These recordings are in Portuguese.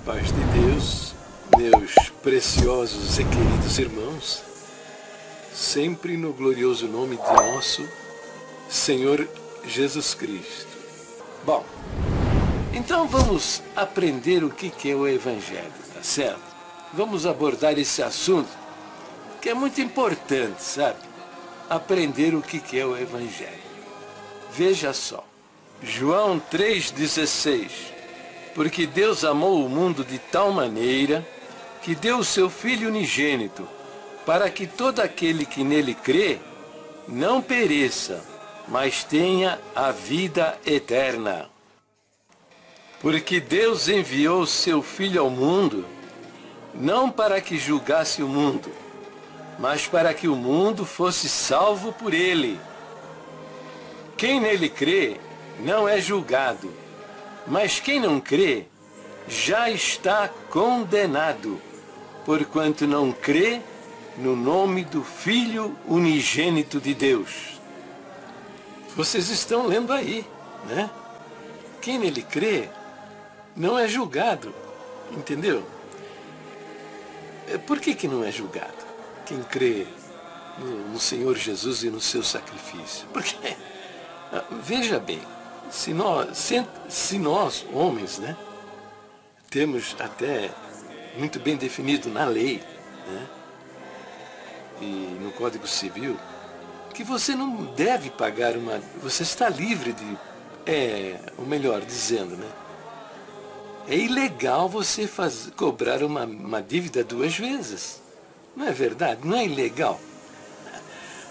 Paz de Deus, meus preciosos e queridos irmãos, sempre no glorioso nome de nosso Senhor Jesus Cristo. Bom, então vamos aprender o que é o Evangelho, tá certo? Vamos abordar esse assunto que é muito importante, sabe? Aprender o que é o Evangelho. Veja só, João 3,16. Porque Deus amou o mundo de tal maneira que deu o seu Filho unigênito, para que todo aquele que nele crê não pereça, mas tenha a vida eterna. Porque Deus enviou o seu Filho ao mundo, não para que julgasse o mundo, mas para que o mundo fosse salvo por ele. Quem nele crê não é julgado, mas quem não crê já está condenado, porquanto não crê no nome do Filho unigênito de Deus. Vocês estão lendo aí, né? Quem nele crê não é julgado, entendeu? Por que não é julgado? Quem crê no Senhor Jesus e no seu sacrifício. Porque, veja bem, se nós, homens, né, temos até muito bem definido na lei, né, e no Código Civil, que você não deve pagar você está livre de, ou melhor dizendo, né, é ilegal você cobrar uma dívida duas vezes. Não é verdade? Não é ilegal?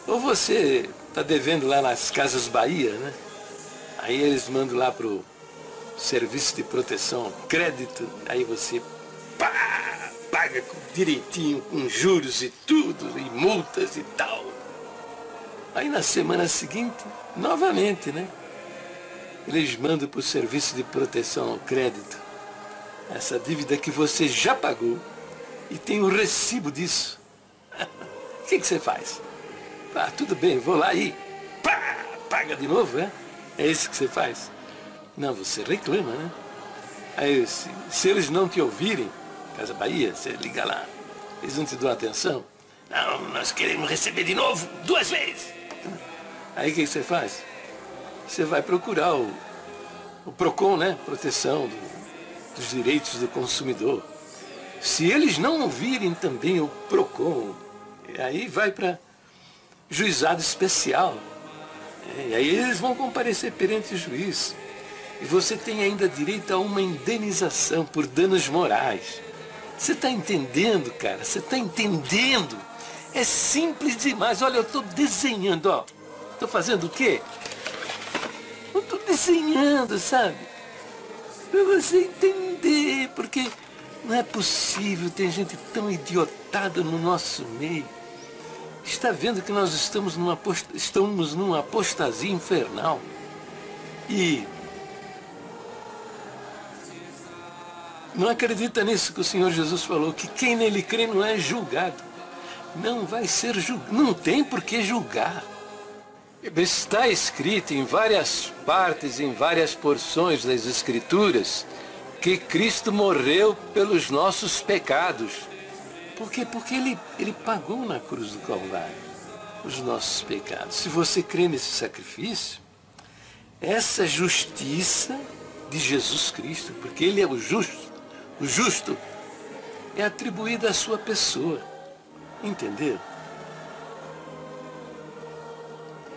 Ou você está devendo lá nas Casas Bahia, né? Aí eles mandam lá para o Serviço de Proteção Crédito, aí você paga direitinho, com juros e tudo, e multas e tal. Aí na semana seguinte, novamente, né? Eles mandam para o Serviço de Proteção ao Crédito essa dívida que você já pagou e tem o recibo disso. O que você faz? Tudo bem, vou lá e paga de novo, né? É isso que você faz? Não, você reclama, né? Aí, se eles não te ouvirem, Casa Bahia, você liga lá, eles não te dão atenção. Não, nós queremos receber de novo, duas vezes. Aí o que você faz? Você vai procurar o PROCON, né? Proteção dos Direitos do Consumidor. Se eles não ouvirem também o PROCON, aí vai para juizado especial. E aí eles vão comparecer perante o juiz. E você tem ainda direito a uma indenização por danos morais. Você está entendendo, cara? Você está entendendo? É simples demais. Olha, eu estou desenhando, ó. Estou fazendo o quê? Eu estou desenhando, sabe? Para você entender, porque não é possível ter gente tão idiotada no nosso meio. Está vendo que nós estamos numa apostasia infernal. E não acredita nisso que o Senhor Jesus falou, que quem nele crê não é julgado. Não vai ser julgado, não tem por que julgar. Está escrito em várias partes, em várias porções das Escrituras, que Cristo morreu pelos nossos pecados. Por quê? Porque ele pagou na cruz do Calvário os nossos pecados. Se você crê nesse sacrifício, essa justiça de Jesus Cristo, porque ele é o justo é atribuída à sua pessoa. Entendeu?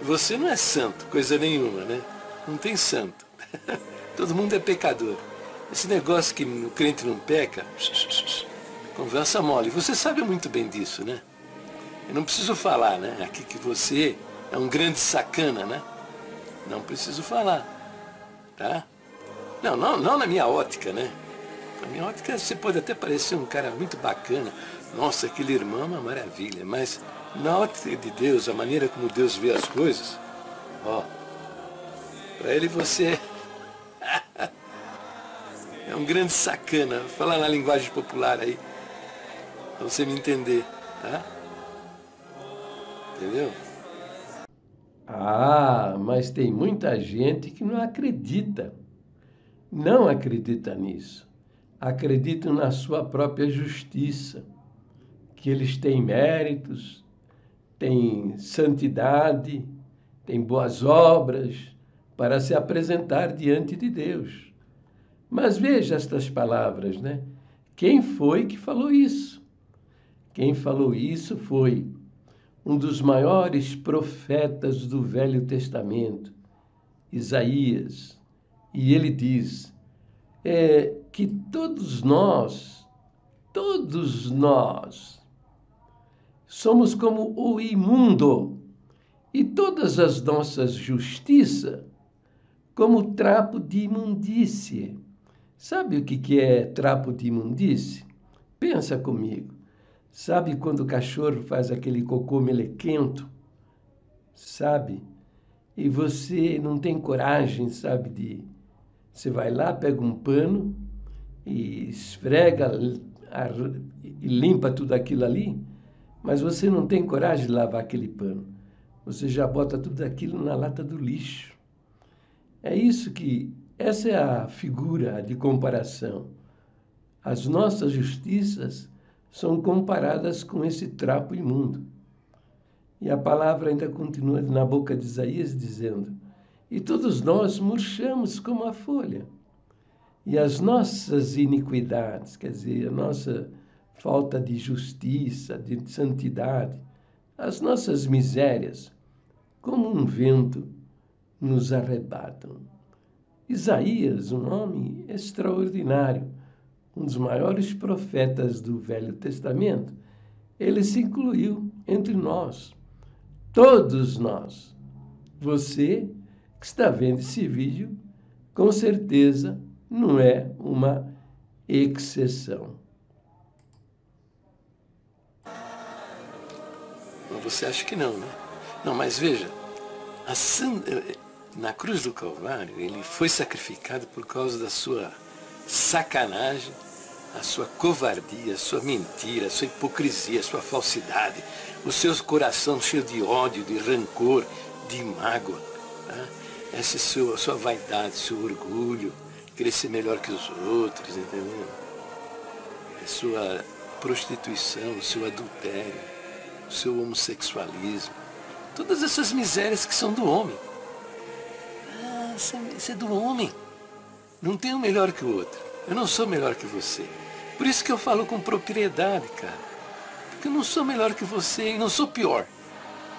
Você não é santo, coisa nenhuma, né? Não tem santo. Todo mundo é pecador. Esse negócio que o crente não peca, conversa mole. Você sabe muito bem disso, né? Eu não preciso falar, né? Aqui que você é um grande sacana, né? Não preciso falar, tá? Não na minha ótica, né? Na minha ótica você pode até parecer um cara muito bacana. Nossa, aquele irmão é uma maravilha. Mas na ótica de Deus, a maneira como Deus vê as coisas, ó, para ele você é um grande sacana. Vou falar na linguagem popular aí, para você me entender, tá? Entendeu? Mas tem muita gente que não acredita nisso. acreditam na sua própria justiça, que eles têm méritos, têm santidade, têm boas obras para se apresentar diante de Deus. Mas veja estas palavras, né? Quem foi que falou isso? Quem falou isso foi um dos maiores profetas do Velho Testamento, Isaías. E ele diz que todos nós, somos como o imundo, e todas as nossas justiças como trapo de imundície. Sabe o que é trapo de imundície? Pensa comigo. Sabe quando o cachorro faz aquele cocô melequento? Sabe? E você não tem coragem, sabe, de... Você vai lá, pega um pano e esfrega e limpa tudo aquilo ali, mas você não tem coragem de lavar aquele pano. Você já bota tudo aquilo na lata do lixo. Essa é a figura de comparação. As nossas justiças são comparadas com esse trapo imundo. E a palavra ainda continua na boca de Isaías dizendo: e todos nós murchamos como a folha. E as nossas iniquidades, quer dizer, a nossa falta de justiça, de santidade, as nossas misérias, como um vento, nos arrebatam. Isaías, um homem extraordinário, um dos maiores profetas do Velho Testamento, ele se incluiu entre nós, todos nós. Você que está vendo esse vídeo, com certeza não é uma exceção. Você acha que não, né? Não, mas veja, na cruz do Calvário, ele foi sacrificado por causa da sua sacanagem, a sua covardia, a sua mentira, a sua hipocrisia, a sua falsidade, o seu coração cheio de ódio, de rancor, de mágoa, tá? Essa é a sua vaidade, seu orgulho, querer ser melhor que os outros, entendeu? A sua prostituição, o seu adultério, o seu homossexualismo, todas essas misérias que são do homem. Isso é do homem. Não tem um melhor que o outro. Eu não sou melhor que você. Por isso que eu falo com propriedade, cara. Porque eu não sou melhor que você e não sou pior.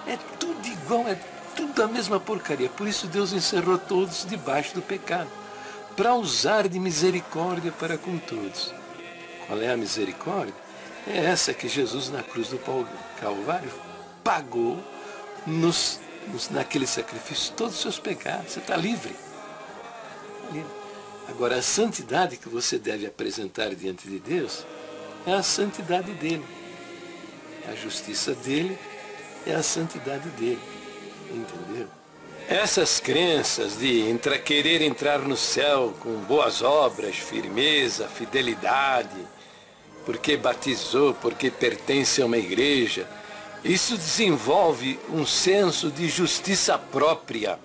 É tudo igual, é tudo a mesma porcaria. Por isso Deus encerrou todos debaixo do pecado, para usar de misericórdia para com todos. Qual é a misericórdia? É essa que Jesus na cruz do Calvário pagou naquele sacrifício todos os seus pecados. Você está livre. Agora, a santidade que você deve apresentar diante de Deus é a santidade dele. É a justiça dele, é a santidade dele. Entendeu? Essas crenças de querer entrar no céu com boas obras, firmeza, fidelidade, porque batizou, porque pertence a uma igreja, isso desenvolve um senso de justiça própria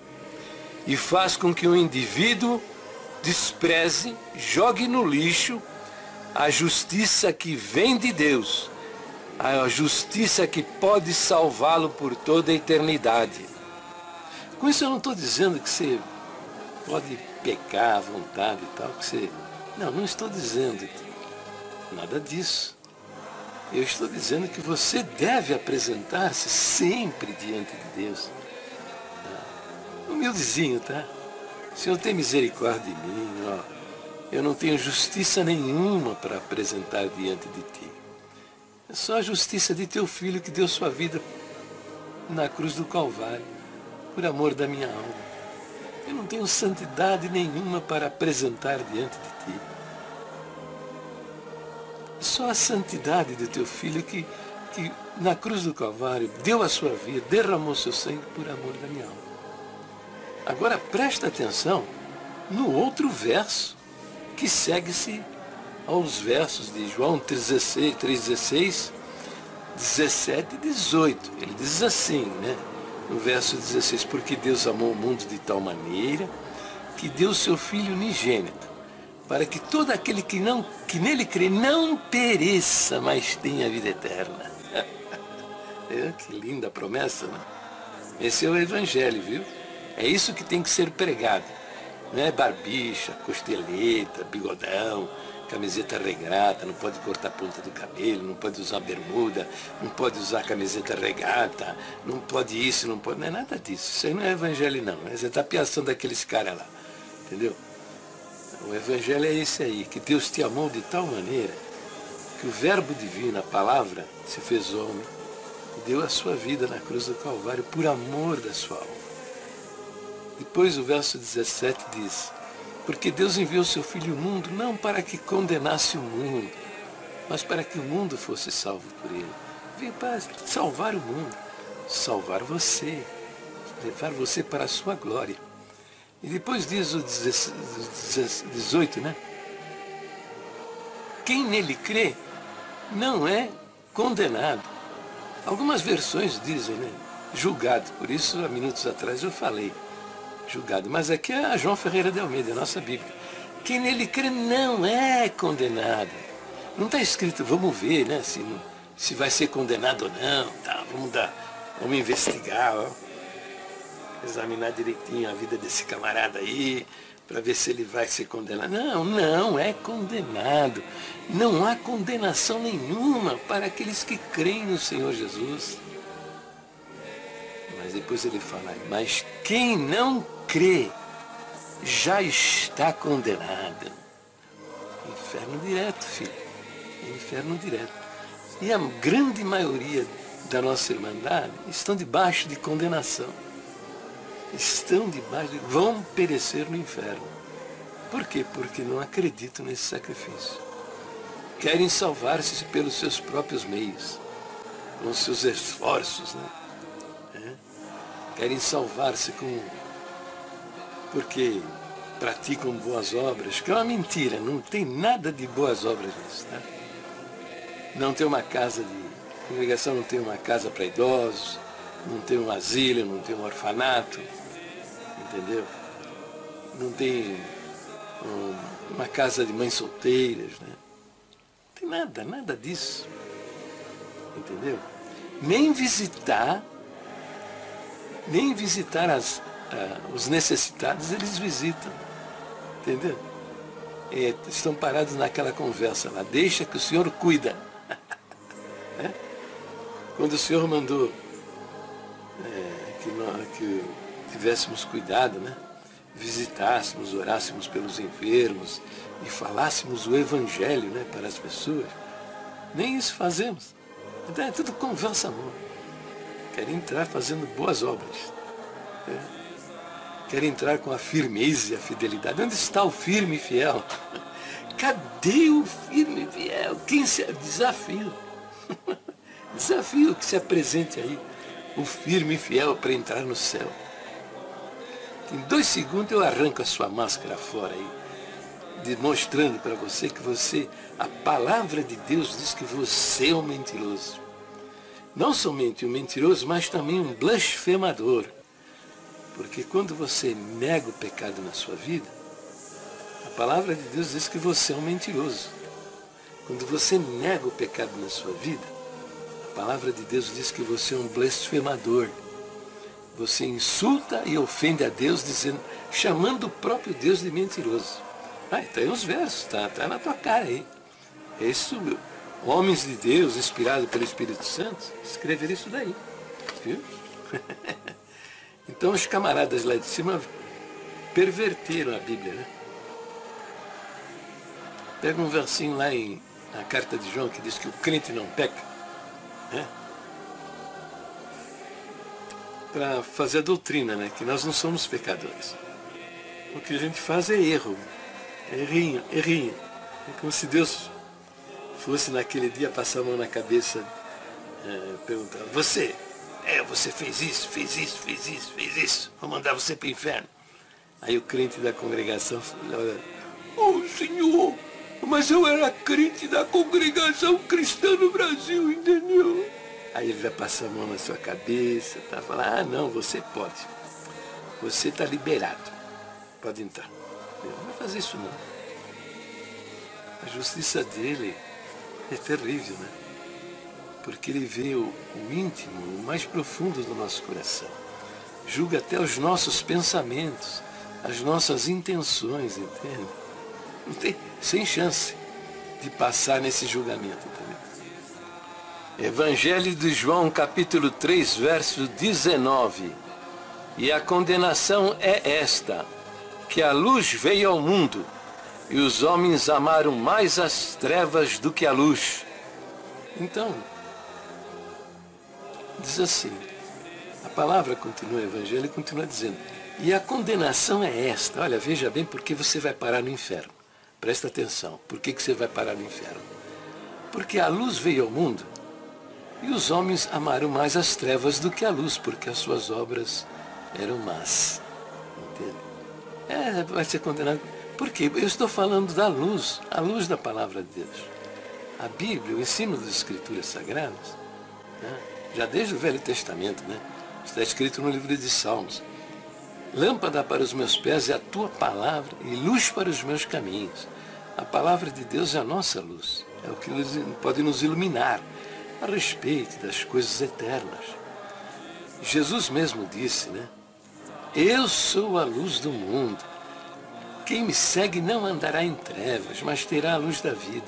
e faz com que o indivíduo despreze, jogue no lixo a justiça que vem de Deus, a justiça que pode salvá-lo por toda a eternidade. Com isso eu não estou dizendo que você pode pecar à vontade e tal, que você... Não estou dizendo nada disso. Eu estou dizendo que você deve apresentar-se sempre diante de Deus. Humildezinho, tá? O Senhor tem misericórdia de mim, ó. Eu não tenho justiça nenhuma para apresentar diante de ti. É só a justiça de teu filho que deu sua vida na cruz do Calvário, por amor da minha alma. Eu não tenho santidade nenhuma para apresentar diante de ti. É só a santidade do teu filho que na cruz do Calvário deu a sua vida, derramou seu sangue por amor da minha alma. Agora presta atenção no outro verso que segue-se aos versos de João 3,16, 17 e 18. Ele diz assim, né? No verso 16, porque Deus amou o mundo de tal maneira que deu o seu Filho unigênito, para que todo aquele que nele crê não pereça, mas tenha a vida eterna. Que linda promessa, né? Esse é o Evangelho, viu? É isso que tem que ser pregado. Não é barbicha, costeleta, bigodão, camiseta regrada, não pode cortar a ponta do cabelo, não pode usar bermuda, não pode usar camiseta regata, não pode isso, não pode... Não é nada disso. Isso aí não é Evangelho, não. Você está pensando daqueles caras lá, entendeu? O Evangelho é esse aí, que Deus te amou de tal maneira que o Verbo divino, a palavra, se fez homem e deu a sua vida na cruz do Calvário por amor da sua alma. Depois o verso 17 diz: porque Deus enviou seu Filho ao mundo não para que condenasse o mundo, mas para que o mundo fosse salvo por ele. Veio para salvar o mundo, salvar você, levar você para a sua glória. E depois diz o 18, né? Quem nele crê não é condenado. Algumas versões dizem, né? Julgado. Por isso, há minutos atrás eu falei julgado. Mas aqui é a João Ferreira de Almeida, a nossa Bíblia. Quem nele crê não é condenado. Não está escrito, vamos ver, né? Se vai ser condenado ou não. Tá, vamos investigar, ó. Examinar direitinho a vida desse camarada aí, para ver se ele vai ser condenado. Não, não é condenado. Não há condenação nenhuma para aqueles que creem no Senhor Jesus. Mas depois ele fala, mas quem não crê já está condenado. Inferno direto, filho. Inferno direto. E a grande maioria da nossa irmandade estão debaixo de condenação. Vão perecer no inferno. Por quê? Porque não acreditam nesse sacrifício. Querem salvar-se pelos seus próprios meios, com os seus esforços, né? Querem salvar-se porque praticam boas obras, que é uma mentira, não tem nada de boas obras nisso, tá? Não tem uma casa a congregação não tem uma casa para idosos, não tem um asilo, não tem um orfanato, entendeu? Não tem uma casa de mães solteiras, né? Não tem nada disso, entendeu? Nem visitar os necessitados eles visitam, entendeu? Estão parados naquela conversa lá, deixa que o Senhor cuida. Né? Quando o Senhor mandou que tivéssemos cuidado, né? Visitássemos, orássemos pelos enfermos e falássemos o Evangelho, né, para as pessoas, nem isso fazemos. Então é tudo conversa amor. Quer entrar fazendo boas obras. Quer entrar com a firmeza e a fidelidade. Onde está o firme e fiel? Cadê o firme e fiel? Desafio. Desafio que se apresente aí. O firme e fiel para entrar no céu. Em 2 segundos eu arranco a sua máscara fora aí, demonstrando para você que a palavra de Deus diz que você é um mentiroso. Não somente um mentiroso, mas também um blasfemador. Porque quando você nega o pecado na sua vida, a palavra de Deus diz que você é um mentiroso. Quando você nega o pecado na sua vida, a palavra de Deus diz que você é um blasfemador. Você insulta e ofende a Deus, chamando o próprio Deus de mentiroso. Tem uns versos, tá na tua cara aí. Isso, homens de Deus, inspirados pelo Espírito Santo, escreveram isso daí. Viu? Então os camaradas lá de cima perverteram a Bíblia, né? Pega um versinho lá na carta de João que diz que o crente não peca, né? Para fazer a doutrina, né? Que nós não somos pecadores. O que a gente faz é erro. É errinho. É como se Deus fosse naquele dia passar a mão na cabeça, perguntar, você fez isso, vou mandar você para o inferno. Aí o crente da congregação olha, Senhor, mas eu era crente da congregação cristã no Brasil, entendeu? Aí ele vai passar a mão na sua cabeça, tá? Falar, não, você pode. Você está liberado. Pode entrar. Não vai fazer isso não. A justiça dele é terrível, né? Porque ele vê o íntimo, o mais profundo do nosso coração. Julga até os nossos pensamentos, as nossas intenções, entende? Não tem, sem chance de passar nesse julgamento, entendeu? Evangelho de João, capítulo 3, verso 19. E a condenação é esta, que a luz veio ao mundo, e os homens amaram mais as trevas do que a luz. Então, diz assim, a palavra continua, o Evangelho continua dizendo, e a condenação é esta, olha, veja bem porque você vai parar no inferno. Presta atenção, por que você vai parar no inferno? Porque a luz veio ao mundo, e os homens amaram mais as trevas do que a luz, porque as suas obras eram más. Entende? Vai ser condenado. Por quê? Eu estou falando da luz, a luz da palavra de Deus. A Bíblia, o ensino das Escrituras Sagradas, né? Já desde o Velho Testamento, né? Está escrito no livro de Salmos. Lâmpada para os meus pés é a tua palavra e luz para os meus caminhos. A palavra de Deus é a nossa luz, é o que pode nos iluminar a respeito das coisas eternas. Jesus mesmo disse, né? Eu sou a luz do mundo. Quem me segue não andará em trevas, mas terá a luz da vida.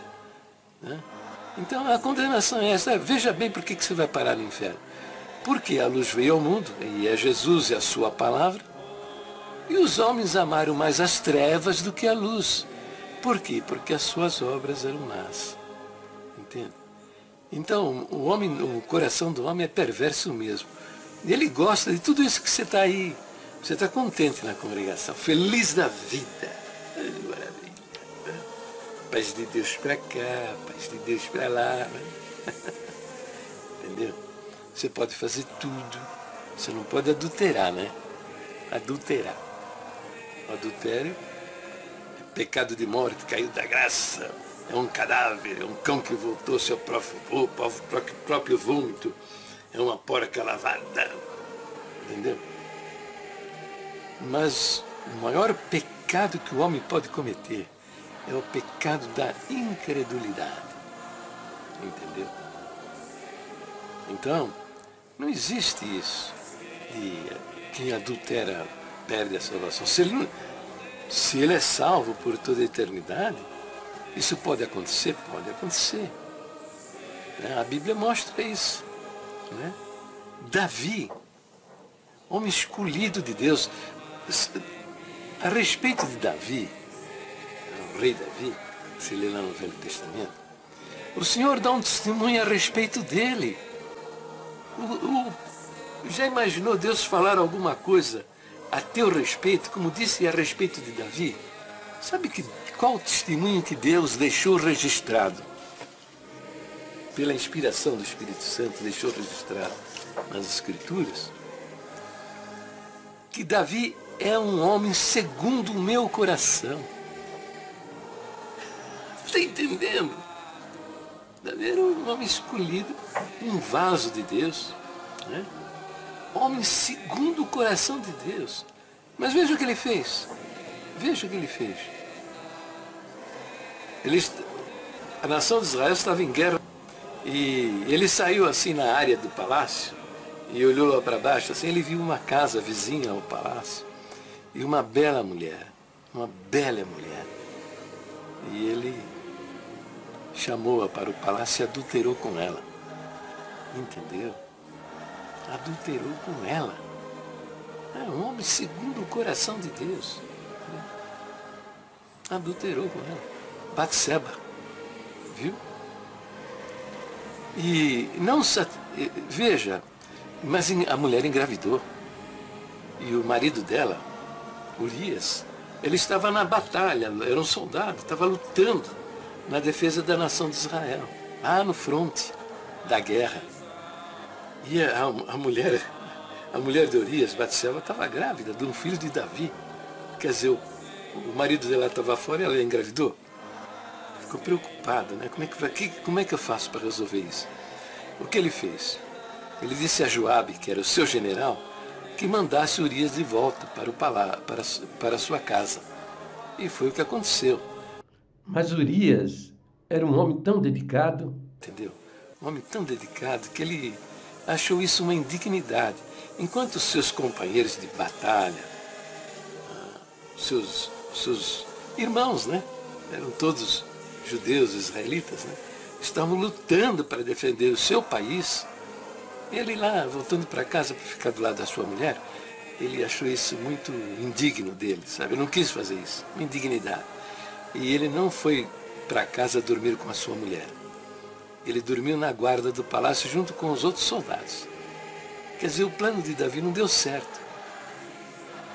Né? Então a condenação é essa. Veja bem por que você vai parar no inferno. Porque a luz veio ao mundo, e é Jesus e a sua palavra, e os homens amaram mais as trevas do que a luz. Por quê? Porque as suas obras eram más. Entende? Então, o coração do homem é perverso mesmo. Ele gosta de tudo isso que você está aí. Você está contente na congregação, feliz da vida. Ai, maravilha. Paz de Deus para cá, paz de Deus para lá. Né? Entendeu? Você pode fazer tudo. Você não pode adulterar, né? Adulterar. O adultério é pecado de morte, caiu da graça. É um cadáver, é um cão que voltou ao seu próprio vômito. É uma porca lavada. Entendeu? Mas o maior pecado que o homem pode cometer é o pecado da incredulidade. Entendeu? Então, não existe isso de quem adultera perde a salvação. Se ele é salvo por toda a eternidade, isso pode acontecer? Pode acontecer. A Bíblia mostra isso. Né? Davi, homem escolhido de Deus. A respeito de Davi, o rei Davi, se lê lá no Velho Testamento, o Senhor dá um testemunho a respeito dele. Já imaginou Deus falar alguma coisa a teu respeito, como disse a respeito de Davi? Sabe qual o testemunho que Deus deixou registrado? Pela inspiração do Espírito Santo, deixou registrado nas Escrituras, que Davi é um homem segundo o meu coração. Está entendendo? Davi era um homem escolhido, um vaso de Deus, né? Homem segundo o coração de Deus. Mas veja o que ele fez. Veja o que ele fez. A nação de Israel estava em guerra e ele saiu assim na área do palácio e olhou lá para baixo, assim, ele viu uma casa vizinha ao palácio e uma bela mulher. E ele chamou-a para o palácio e adulterou com ela. Entendeu? Adulterou com ela. É um homem segundo o coração de Deus. Adulterou com ela. Batseba. Viu? E não... Veja, mas a mulher engravidou. E o marido dela, Urias, ele estava na batalha, era um soldado, estava lutando na defesa da nação de Israel, lá no fronte da guerra. E a mulher de Urias, Batseba, estava grávida de um filho de Davi. Quer dizer, o marido dela estava fora e ela engravidou. Ficou preocupado, né? Como é que eu faço para resolver isso? O que ele fez? Ele disse a Joabe, que era o seu general, que mandasse Urias de volta para a sua casa. E foi o que aconteceu. Mas Urias era um homem tão dedicado. Entendeu? Um homem tão dedicado que ele achou isso uma indignidade. Enquanto os seus companheiros de batalha, seus irmãos, né? Eram todos judeus, israelitas, né? Estavam lutando para defender o seu país. Ele lá, voltando para casa para ficar do lado da sua mulher, ele achou isso muito indigno dele, sabe? Ele não quis fazer isso, uma indignidade. E ele não foi para casa dormir com a sua mulher. Ele dormiu na guarda do palácio junto com os outros soldados. Quer dizer, o plano de Davi não deu certo.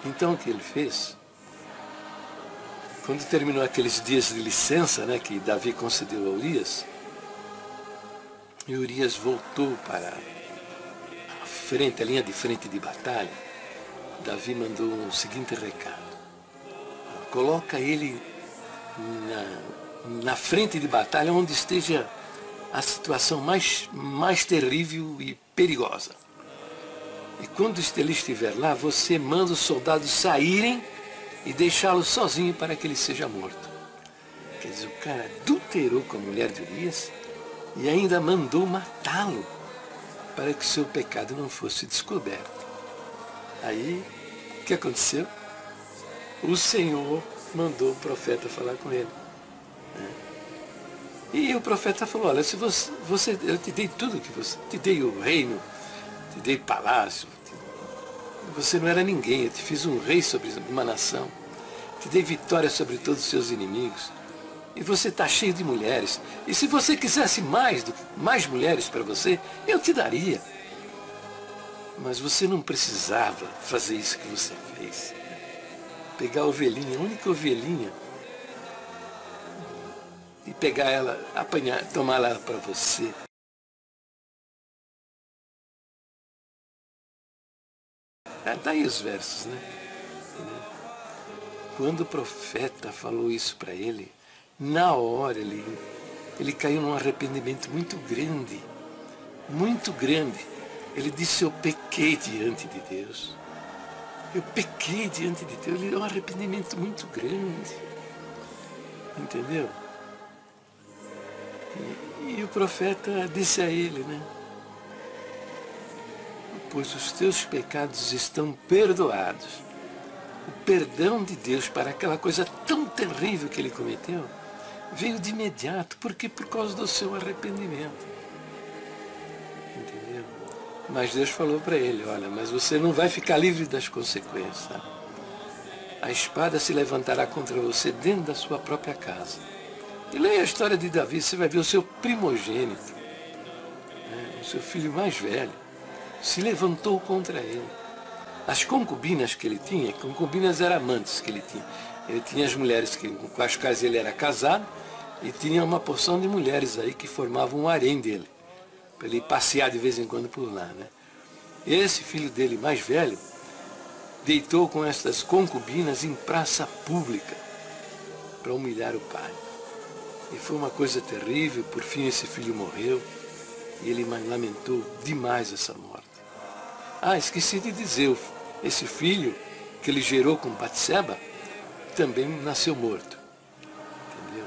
Então o que ele fez? Quando terminou aqueles dias de licença, né, que Davi concedeu a Urias, e Urias voltou para a frente, a linha de frente de batalha, Davi mandou o seguinte recado: coloca ele na frente de batalha onde esteja a situação mais terrível e perigosa. E quando ele estiver lá, você manda os soldados saírem e deixá-lo sozinho para que ele seja morto. Quer dizer, o cara adulterou com a mulher de Urias e ainda mandou matá-lo para que o seu pecado não fosse descoberto. Aí, o que aconteceu? O Senhor mandou o profeta falar com ele. E o profeta falou: olha, se eu te dei tudo que você, te dei o reino, te dei palácio, você não era ninguém, eu te fiz um rei sobre uma nação, te dei vitória sobre todos os seus inimigos, e você está cheio de mulheres, e se você quisesse mais mulheres para você, eu te daria. Mas você não precisava fazer isso que você fez. Pegar a ovelhinha, a única ovelhinha, e pegar ela, apanhar, tomar ela para você. Daí os versos, né? Quando o profeta falou isso para ele, na hora ele caiu num arrependimento muito grande, muito grande. Ele disse: eu pequei diante de Deus. Eu pequei diante de Deus. Ele é um arrependimento muito grande. Entendeu? E o profeta disse a ele, né? Pois os teus pecados estão perdoados. O perdão de Deus para aquela coisa tão terrível que ele cometeu veio de imediato. Por quê? Por causa do seu arrependimento. Entendeu? Mas Deus falou para ele: olha, mas você não vai ficar livre das consequências. Sabe? A espada se levantará contra você dentro da sua própria casa. E leia a história de Davi, você vai ver o seu primogênito, né, o seu filho mais velho, se levantou contra ele. As concubinas que ele tinha, concubinas eram amantes que ele tinha. Ele tinha as mulheres com as quais ele era casado e tinha uma porção de mulheres aí que formavam um harém dele, para ele passear de vez em quando por lá, né? E esse filho dele mais velho deitou com estas concubinas em praça pública para humilhar o pai. E foi uma coisa terrível. Por fim esse filho morreu e ele lamentou demais essa morte. Esqueci de dizer, esse filho que ele gerou com Batseba também nasceu morto. Entendeu?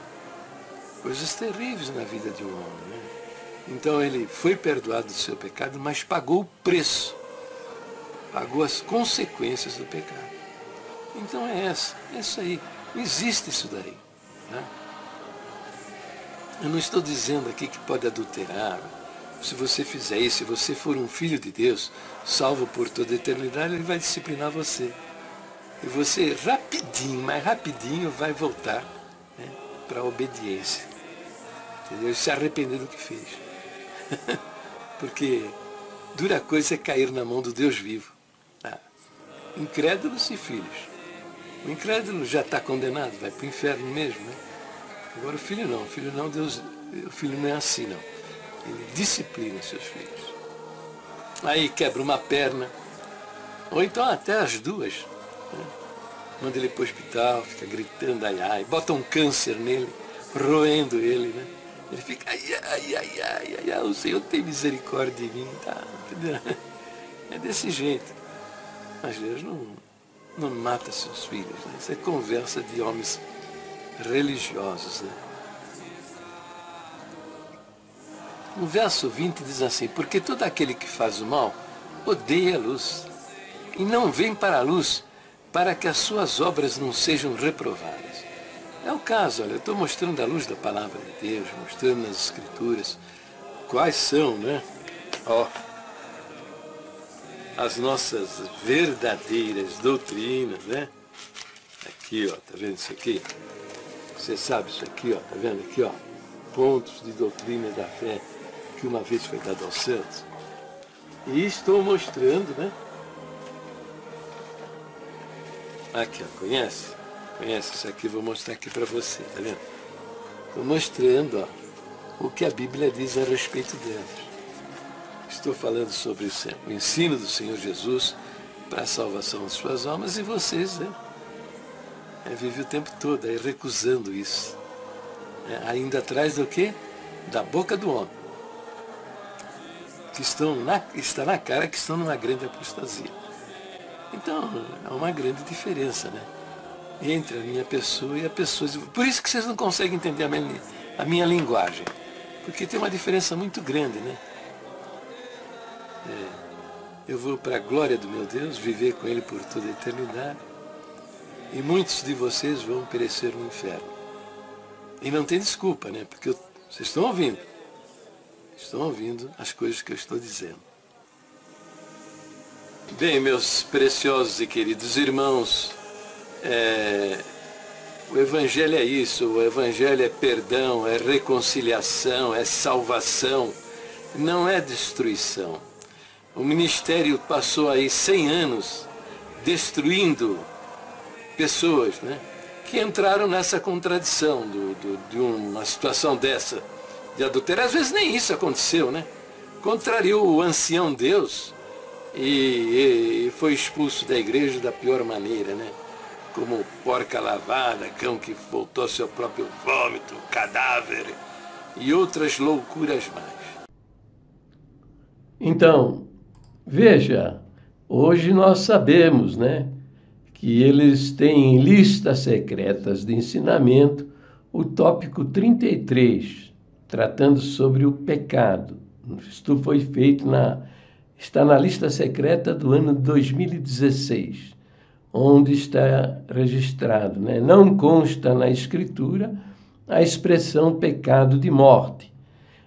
Coisas terríveis na vida de um homem, né? Então ele foi perdoado do seu pecado, mas pagou o preço. Pagou as consequências do pecado. Então é isso aí. Não existe isso daí. Né? Eu não estou dizendo aqui que pode adulterar. Se você fizer isso, se você for um filho de Deus, salvo por toda a eternidade, ele vai disciplinar você. E você rapidinho, mais rapidinho, vai voltar, né, para a obediência. Entendeu? E se arrepender do que fez. Porque dura coisa é cair na mão do Deus vivo. Tá? Incrédulos e filhos. O incrédulo já está condenado, vai para o inferno mesmo, né? Agora o filho não, Deus, o filho não é assim, não. Ele disciplina seus filhos. Aí quebra uma perna, ou então até as duas. Né? Manda ele para o hospital, fica gritando, ai, ai, bota um câncer nele, roendo ele, né? Ele fica, ai, o Senhor tem misericórdia de mim, tá? Entendeu? É desse jeito. Mas Deus não mata seus filhos, né? Isso é conversa de homens religiosos, né? No verso 20 diz assim: porque todo aquele que faz o mal odeia a luz e não vem para a luz para que as suas obras não sejam reprovadas. É o caso, olha, eu estou mostrando a luz da palavra de Deus, mostrando nas Escrituras quais são, né? Ó, as nossas verdadeiras doutrinas, né? Aqui, ó, tá vendo isso aqui? Você sabe isso aqui, ó, tá vendo aqui, ó? Pontos de doutrina da fé que uma vez foi dado aos santos. E estou mostrando, né? Aqui, ó, conhece? Conhece isso aqui? Vou mostrar aqui para você, tá vendo? Estou mostrando, ó, o que a Bíblia diz a respeito delas. Estou falando sobre o ensino do Senhor Jesus para a salvação das suas almas, e vocês, né? Vivem o tempo todo aí recusando isso. Ainda atrás do quê? Da boca do homem. Que está na cara que estão numa grande apostasia. Então, há uma grande diferença, né? Entre a minha pessoa e a pessoa. Por isso que vocês não conseguem entender a minha linguagem. Porque tem uma diferença muito grande, né? Eu vou para a glória do meu Deus, viver com Ele por toda a eternidade. E muitos de vocês vão perecer no inferno. E não tem desculpa, né? Porque vocês estão ouvindo. Estão ouvindo as coisas que eu estou dizendo. Bem, meus preciosos e queridos irmãos, o Evangelho é isso, o Evangelho é perdão, é reconciliação, é salvação, não é destruição. O ministério passou aí 100 anos destruindo pessoas, né, que entraram nessa contradição de uma situação dessa, de adultério. Às vezes nem isso aconteceu, né? Contrariou o ancião Deus e foi expulso da igreja da pior maneira, né? Como porca lavada, cão que voltou ao seu próprio vômito, cadáver e outras loucuras mais. Então, veja, hoje nós sabemos, né, que eles têm em listas secretas de ensinamento o tópico 33, tratando sobre o pecado. Isto foi feito está na lista secreta do ano 2016, onde está registrado, né? Não consta na Escritura a expressão pecado de morte.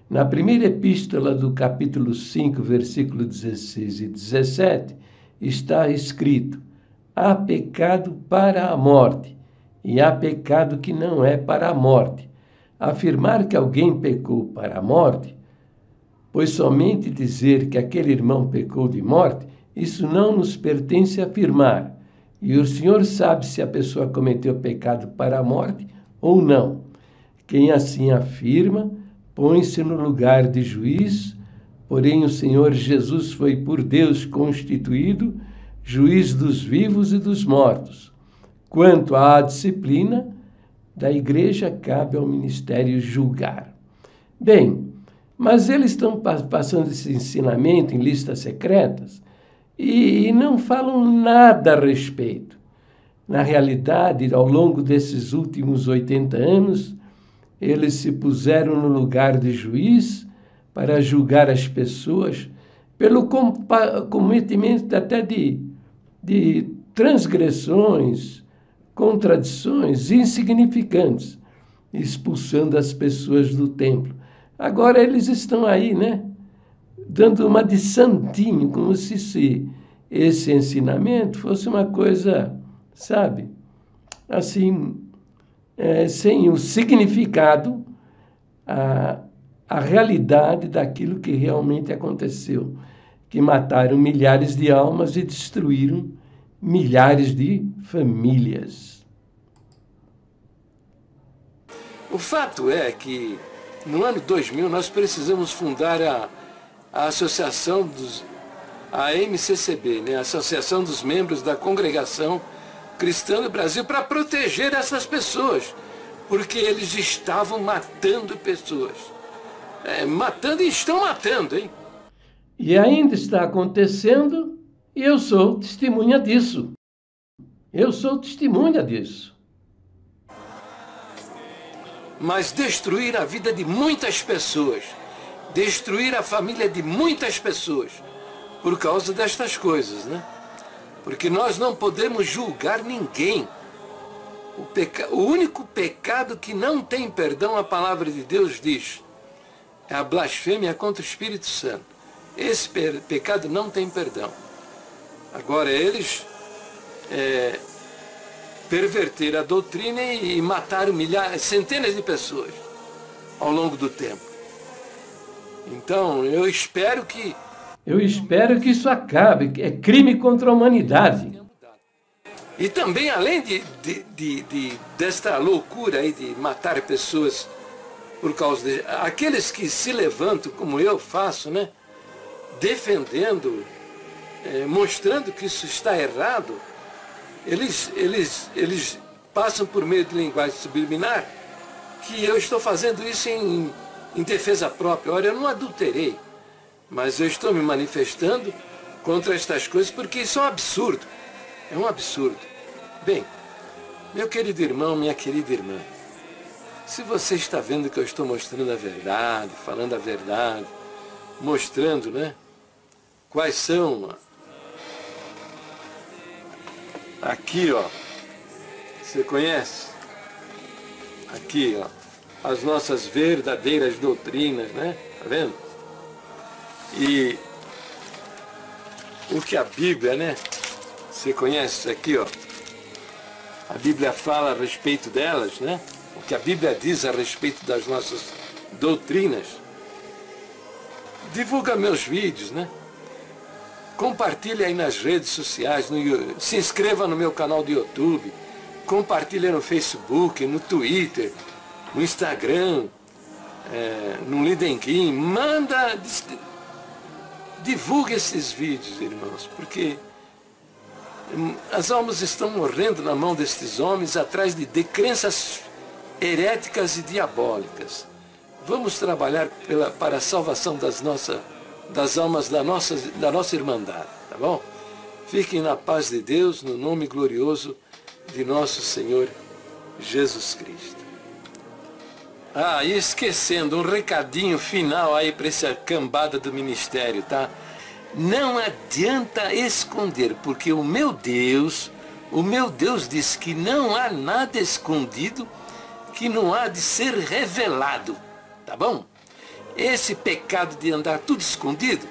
Na primeira epístola do capítulo 5, versículo 16 e 17, está escrito: há pecado para a morte, e há pecado que não é para a morte. Afirmar que alguém pecou para a morte, pois somente dizer que aquele irmão pecou de morte, isso não nos pertence afirmar. E o Senhor sabe se a pessoa cometeu pecado para a morte ou não. Quem assim afirma, põe-se no lugar de juiz, porém o Senhor Jesus foi por Deus constituído juiz dos vivos e dos mortos. Quanto à disciplina da igreja, cabe ao ministério julgar. Bem, mas eles estão passando esse ensinamento em listas secretas e não falam nada a respeito. Na realidade, ao longo desses últimos 80 anos, eles se puseram no lugar de juiz para julgar as pessoas pelo cometimento até de transgressões, contradições insignificantes, expulsando as pessoas do templo. Agora eles estão aí, né, dando uma de santinho, como se esse ensinamento fosse uma coisa, sabe, assim, sem o significado, a realidade daquilo que realmente aconteceu, que mataram milhares de almas e destruíram milhares de famílias. O fato é que no ano 2000 nós precisamos fundar a associação a MCCB, né? A Associação dos Membros da Congregação Cristã do Brasil, para proteger essas pessoas, porque eles estavam matando pessoas. Matando e estão matando, hein? E ainda está acontecendo, e eu sou testemunha disso. Eu sou testemunha disso. mas destruir a vida de muitas pessoas, destruir a família de muitas pessoas, por causa destas coisas, né? Porque nós não podemos julgar ninguém. O único pecado que não tem perdão, a palavra de Deus diz, é a blasfêmia contra o Espírito Santo. Esse pecado não tem perdão. Agora, eles perverteram a doutrina e mataram centenas de pessoas ao longo do tempo. Então, eu espero que isso acabe. É crime contra a humanidade. E também, além desta loucura aí de matar pessoas por causa de... Aqueles que se levantam, como eu faço, né? Defendendo, mostrando que isso está errado, eles passam por meio de linguagem subliminar que eu estou fazendo isso em defesa própria. Olha, eu não adulterei, mas eu estou me manifestando contra estas coisas porque isso é um absurdo. É um absurdo. Bem, meu querido irmão, minha querida irmã, se você está vendo que eu estou mostrando a verdade, falando a verdade, mostrando, né, quais são... Aqui, ó, você conhece? Aqui, ó, as nossas verdadeiras doutrinas, né? Tá vendo? E o que a Bíblia, né? Você conhece isso aqui, ó? A Bíblia fala a respeito delas, né? O que a Bíblia diz a respeito das nossas doutrinas. Divulga meus vídeos, né? Compartilhe aí nas redes sociais, se inscreva no meu canal do YouTube, compartilhe no Facebook, no Twitter, no Instagram, no LinkedIn, divulgue esses vídeos, irmãos, porque as almas estão morrendo na mão destes homens atrás de crenças heréticas e diabólicas. Vamos trabalhar para a salvação das almas da nossa irmandade, tá bom? Fiquem na paz de Deus, no nome glorioso de nosso Senhor Jesus Cristo. E esquecendo, um recadinho final aí para essa cambada do ministério, tá? Não adianta esconder, porque o meu Deus diz que não há nada escondido que não há de ser revelado, tá bom? Esse pecado de andar tudo escondido,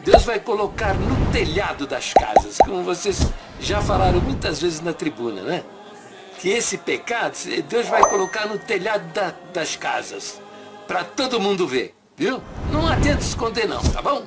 Deus vai colocar no telhado das casas, como vocês já falaram muitas vezes na tribuna, né? Que esse pecado, Deus vai colocar no telhado das casas, para todo mundo ver, viu? Não adianta esconder não, tá bom?